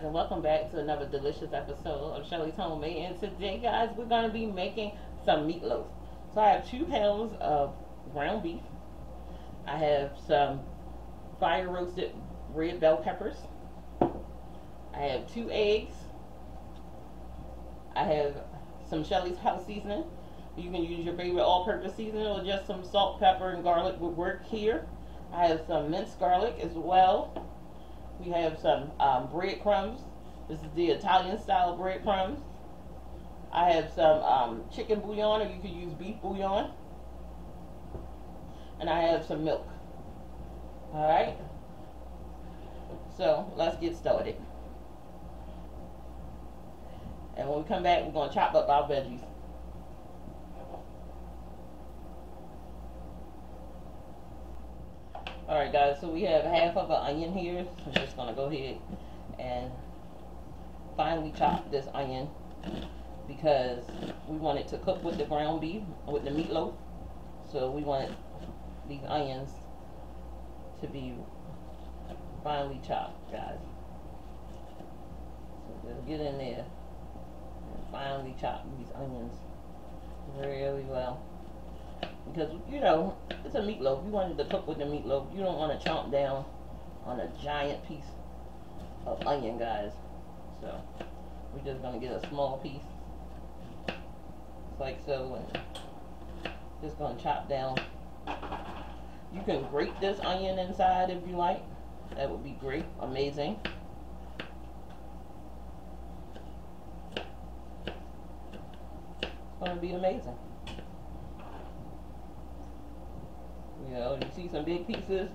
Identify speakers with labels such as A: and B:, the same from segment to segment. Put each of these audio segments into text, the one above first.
A: and welcome back to another delicious episode of Shelly's Homemade. And today, guys, we're going to be making some meatloaf. So I have 2 pounds of ground beef. I have some fire roasted red bell peppers. I have 2 eggs. I have some Shelly's house seasoning. You can use your favorite all-purpose seasoning or just some salt, pepper, and garlic would work here. I have some minced garlic as well. We have some breadcrumbs. This is the Italian style breadcrumbs. I have some chicken bouillon, or you could use beef bouillon. And I have some milk. Alright? So, let's get started. And when we come back, we're going to chop up our veggies. Alright guys, so we have half of an onion here. So I'm just going to go ahead and finely chop this onion because we want it to cook with the ground beef, with the meatloaf. So we want these onions to be finely chopped, guys. So just get in there and finely chop these onions really well. Because, you know, it's a meatloaf. You want it to cook with the meatloaf. You don't want to chomp down on a giant piece of onion, guys. So, we're just going to get a small piece. Just like so. And just going to chop down. You can grate this onion inside if you like. That would be great. Amazing. It's going to be amazing. You know, you see some big pieces,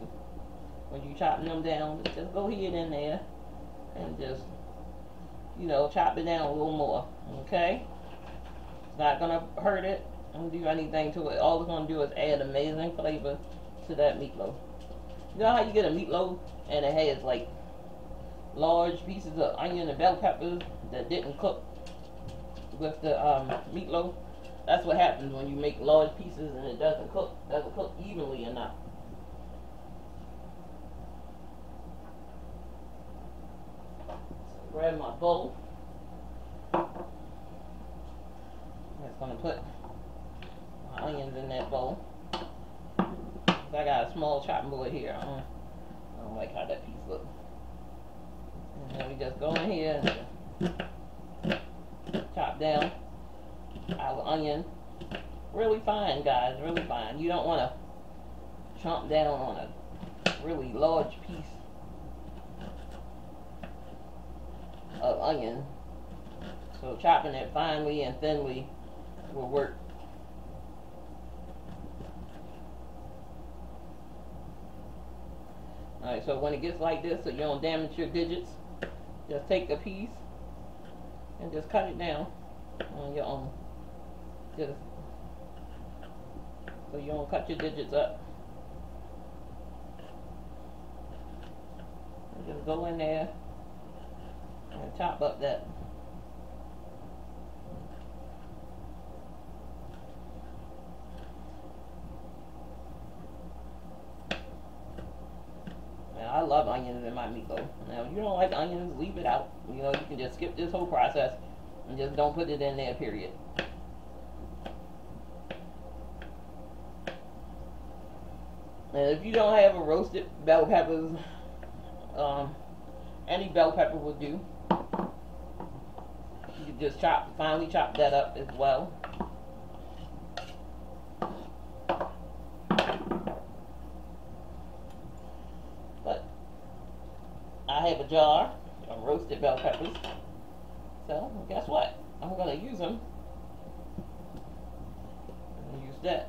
A: when you chopping them down, just go ahead in there and just, you know, chop it down a little more, okay? It's not going to hurt it, don't do anything to it. All it's going to do is add amazing flavor to that meatloaf. You know how you get a meatloaf and it has like large pieces of onion and bell peppers that didn't cook with the meatloaf? That's what happens when you make large pieces and it doesn't cook evenly enough. So grab my bowl. I'm just going to put my onions in that bowl. I got a small chopping board here. I don't like how that piece looks. And then we just go in here and chop down our onion really fine, guys, really fine. You don't want to chomp down on a really large piece of onion. So chopping it finely and thinly will work. Alright, so when it gets like this, so you don't damage your digits, just take a piece and just cut it down on your own. Just so you don't cut your digits up. And just go in there and chop up that. Man, I love onions in my meatloaf. Now, if you don't like onions, leave it out. You know, you can just skip this whole process and just don't put it in there, period. And if you don't have a roasted bell peppers, any bell pepper will do. You can just finely chop that up as well. But I have a jar of roasted bell peppers. So guess what? I'm going to use them. I'm going to use that.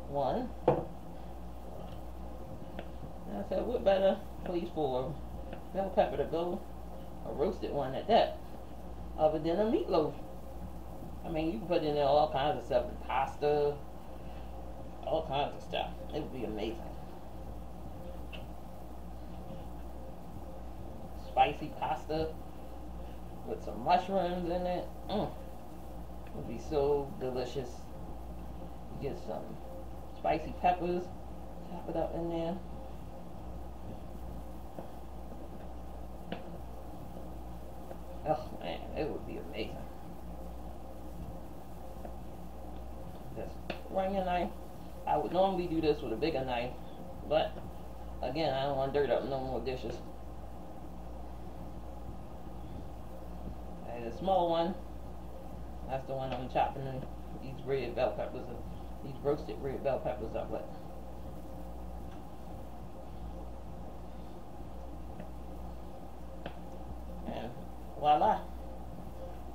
A: One. And I said, what better place for a bell pepper to go, a roasted one at that, other than a meatloaf? I mean, you can put in there all kinds of stuff, pasta, all kinds of stuff. It would be amazing. Spicy pasta with some mushrooms in it. It would be so delicious. You get some spicy peppers, chop it up in there. Oh man, it would be amazing. Just run your knife. I would normally do this with a bigger knife, but again, I don't want to dirt up no more dishes. And the small one, that's the one I'm chopping these red bell peppers, these roasted red bell peppers up with. And voila.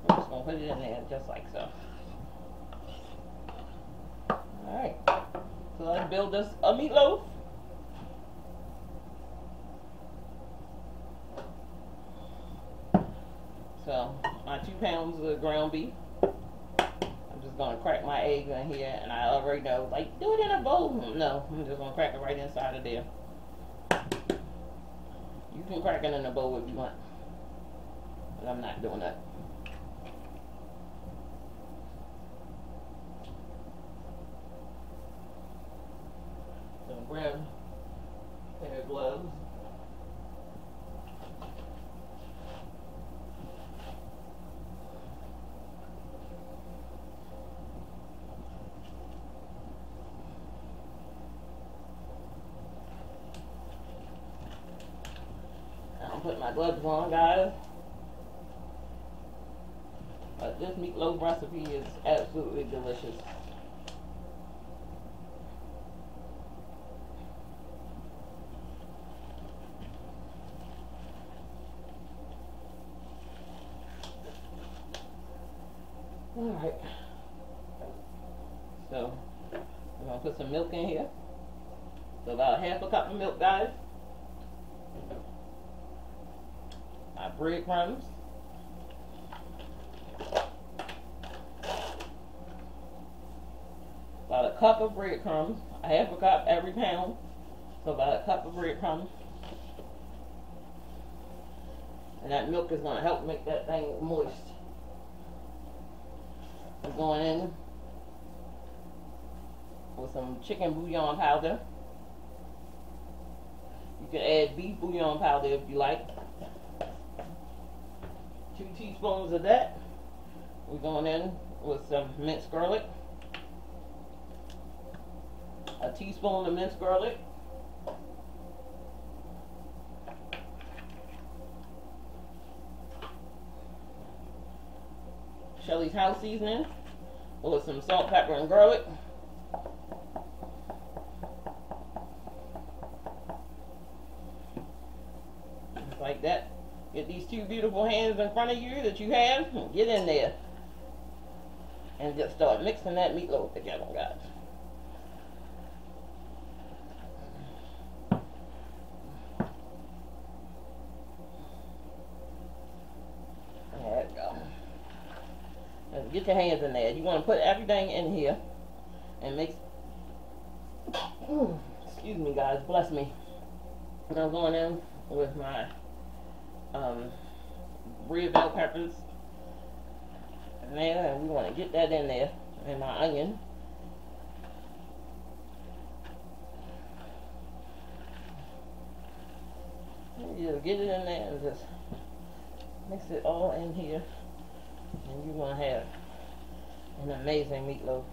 A: I'm just going to put it in there just like so. Alright. So let's build us a meatloaf. So my 2 pounds of ground beef. I'm just going to crack my egg in here, and I already know, like, do it in a bowl. No, I'm just going to crack it right inside of there. You can crack it in a bowl if you want, but I'm not doing that. So grab a pair of gloves. I'll put my gloves on, guys. But this meatloaf recipe is absolutely delicious. Alright. So, I'm going to put some milk in here. So about 1/2 cup of milk, guys. My breadcrumbs. About 1 cup of breadcrumbs. 1/2 cup every pound. So about 1 cup of breadcrumbs. And that milk is going to help make that thing moist. We're going in with some chicken bouillon powder. You can add beef bouillon powder if you like. 2 teaspoons of that. We're going in with some minced garlic. 1 teaspoon of minced garlic. Shelly's house seasoning with some salt, pepper, and garlic. Just like that. Get these 2 beautiful hands in front of you that you have. Get in there. And just start mixing that meatloaf together, guys. There we go. And get your hands in there. You want to put everything in here and mix. Excuse me, guys. Bless me. And I'm going in with my red bell peppers in there, and we want to get that in there, and my onion. You just get it in there and just mix it all in here, and you're going to have an amazing meatloaf.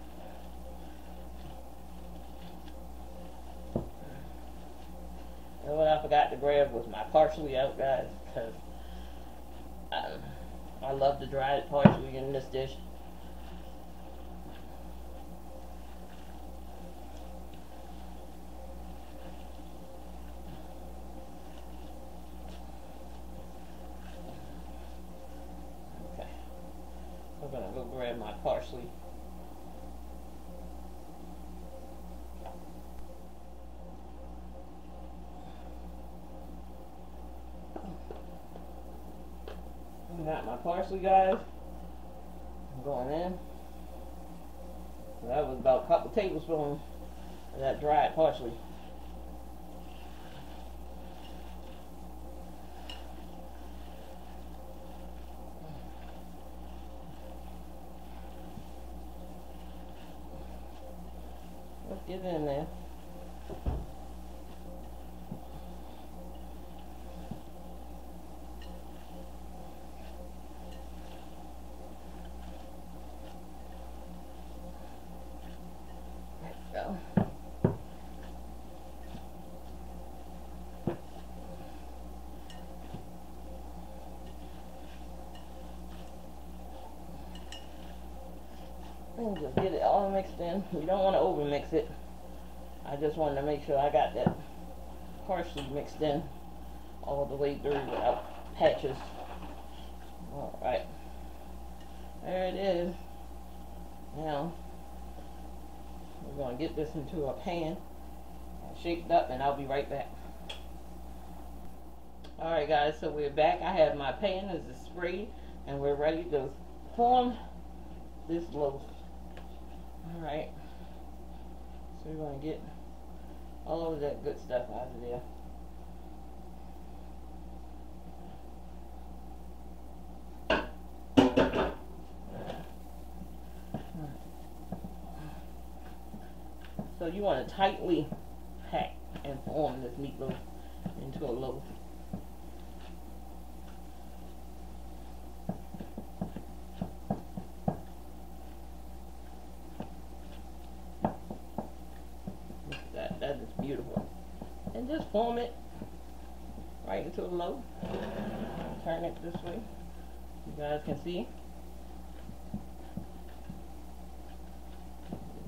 A: And what I forgot to grab was my parsley out, guys, because I love the dried parsley in this dish. Okay, I'm gonna go grab my parsley. Got my parsley, guys. I'm going in. So that was about a couple tablespoons of that dried parsley. Let's get it in there. And just get it all mixed in. You don't want to over mix it. I just wanted to make sure I got that partially mixed in all the way through without patches. Alright. There it is. Now, we're going to get this into a pan and shake it up, and I'll be right back. Alright guys, so we're back. I have my pan as a spray, and we're ready to form this loaf. Alright. So we're going to get all of that good stuff out of there. So you want to tightly pack and form this meatloaf into a loaf. Look at that. That is beautiful. And just form it right into a loaf. Turn it this way. You guys can see.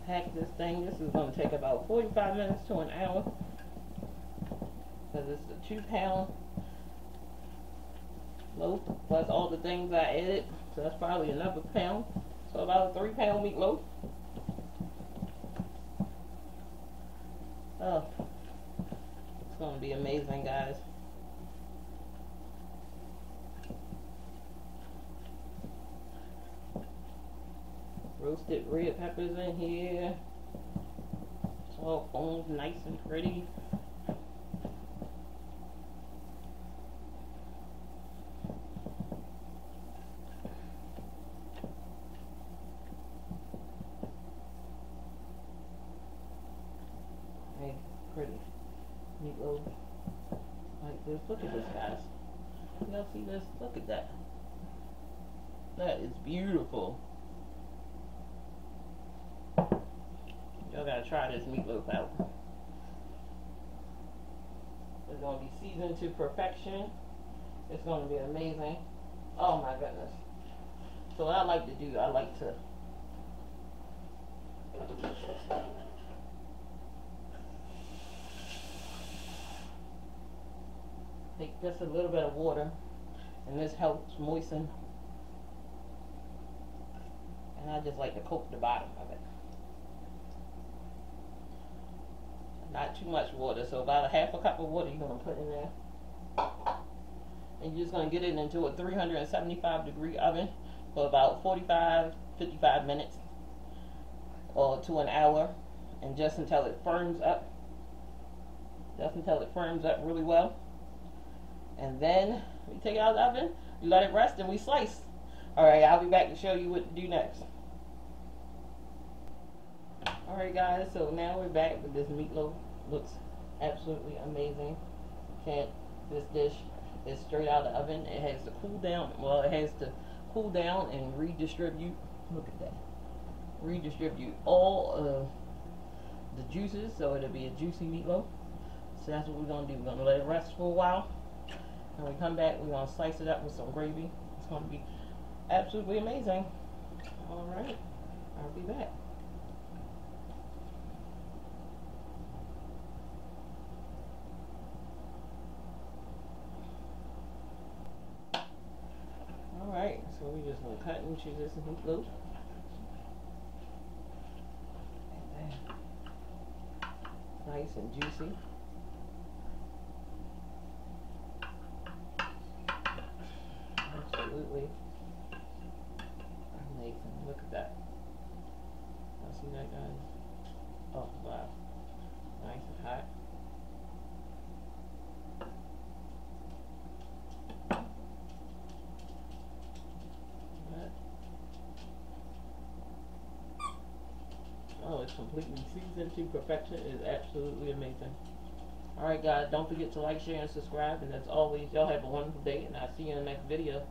A: Pack this thing. This is going to take about 45 minutes to an hour because it's a 2-pound loaf plus all the things I added, so that's probably another pound, so about a 3-pound meatloaf. Oh, it's going to be amazing, guys. Roasted red peppers in here. It's all formed nice and pretty. Hey, pretty meatloaf like this. Look at this, guys. Y'all see this? Look at that. That is beautiful. Y'all gotta try this meatloaf out. It's gonna be seasoned to perfection. It's gonna be amazing. Oh my goodness. So what I like to do, I like to take just a little bit of water, and this helps moisten. And I just like to coat the bottom of it. Not too much water, so about a half a cup of water you're going to put in there. And you're just going to get it into a 375-degree oven for about 45-55 minutes or to an hour, and just until it firms up. Just until it firms up really well. And then we take it out of the oven, we let it rest, and we slice. Alright, I'll be back to show you what to do next. Alright guys, so now we're back with this meatloaf. Looks absolutely amazing. This dish is straight out of the oven. It has to cool down. Well, it has to cool down and redistribute. Look at that. Redistribute all of the juices, so it'll be a juicy meatloaf. So that's what we're going to do. We're going to let it rest for a while. When we come back, we're going to slice it up with some gravy. It's going to be absolutely amazing. Alright, I'll be back. Alright, so we're just going to cut and choose this meatloaf. And then, nice and juicy. Absolutely amazing. Look at that. Y'all see that, guys? Oh, wow. Nice and hot. Oh, it's completely seasoned to perfection. It is absolutely amazing. Alright guys, don't forget to like, share, and subscribe. And as always, y'all have a wonderful day, and I'll see you in the next video.